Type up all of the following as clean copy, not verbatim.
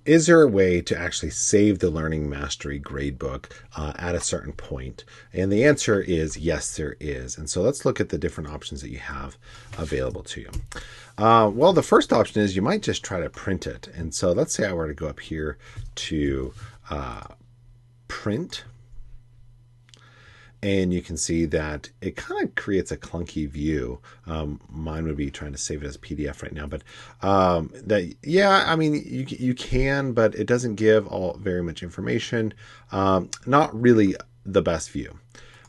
is there a way to actually save the Learning Mastery gradebook at a certain point? And the answer is yes, there is. And so let's look at the different options that you have available to you. Well, the first option is you might just try to print it. And so let's say I were to go up here to print. And you can see that it kind of creates a clunky view. Mine would be trying to save it as PDF right now, but yeah, I mean, you can, but it doesn't give all very much information. Not really the best view.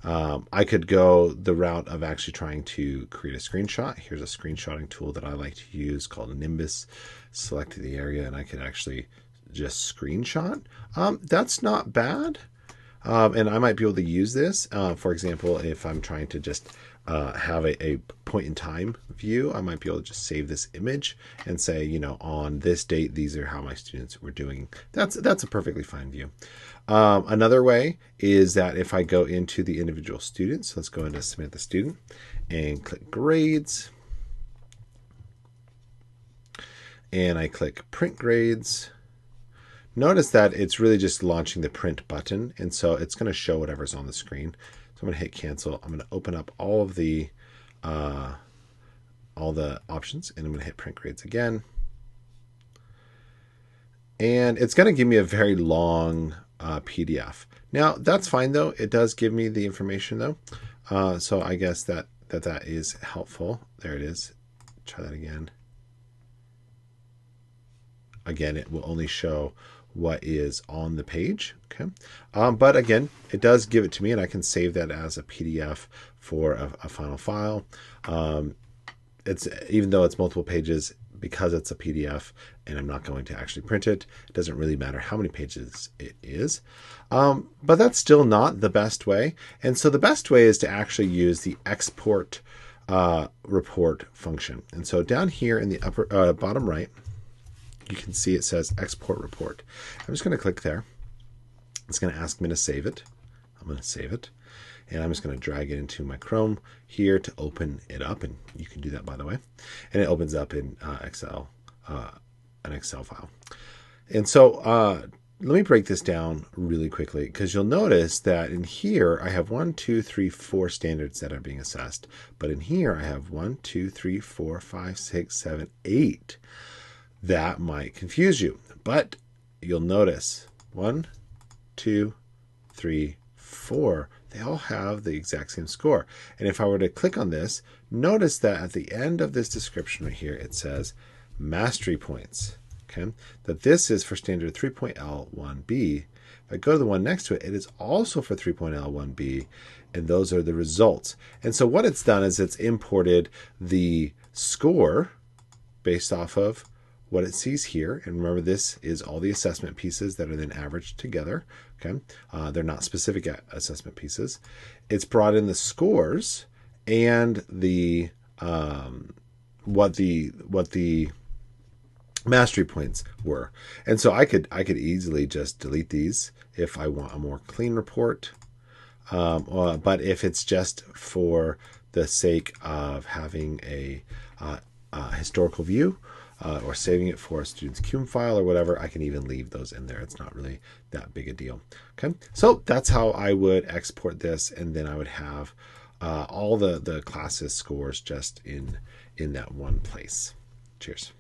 I could go the route of actually trying to create a screenshot. Here's a screenshotting tool that I like to use called Nimbus. Select the area, and I could actually just screenshot. That's not bad. And I might be able to use this, for example, if I'm trying to just have a point in time view. I might be able to just save this image and say, you know, on this date, these are how my students were doing. That's a perfectly fine view. Another way is that if I go into the individual students, so let's go into Submit the Student and click Grades. And I click Print Grades. Notice that it's really just launching the print button, and so it's going to show whatever's on the screen. So I'm going to hit cancel. I'm going to open up all the options, and I'm going to hit print grades again. And it's going to give me a very long PDF. Now that's fine though. It does give me the information though, so I guess that is helpful. There it is. Try that again. Again, it will only show what is on the page. Okay, but again, it does give it to me, and I can save that as a PDF for a final file. It's even though it's multiple pages, because it's a PDF and I'm not going to actually print it, it doesn't really matter how many pages it is. But that's still not the best way. And so the best way is to actually use the export report function. And so down here in the upper bottom right, you can see it says export report. I'm just going to click there. It's going to ask me to save it. I'm going to save it. And I'm just going to drag it into my Chrome here to open it up. And you can do that, by the way. And it opens up in Excel, an Excel file. And so let me break this down really quickly, because you'll notice that in here I have 1, 2, 3, 4 standards that are being assessed. But in here I have 1, 2, 3, 4, 5, 6, 7, 8. That might confuse you, but you'll notice 1, 2, 3, 4. They all have the exact same score. And if I were to click on this, notice that at the end of this description right here, it says mastery points. Okay, that this is for standard 3.L1B. If I go to the one next to it, it is also for 3.L1B, and those are the results. And so what it's done is it's imported the score based off of what it sees here. And remember, this is all the assessment pieces that are then averaged together. Okay, they're not specific assessment pieces. It's brought in the scores and the what the mastery points were. And so I could easily just delete these if I want a more clean report. But if it's just for the sake of having a historical view, or saving it for a student's QM file or whatever, I can even leave those in there. It's not really that big a deal. Okay, so that's how I would export this, and then I would have all the classes scores just in that one place. Cheers.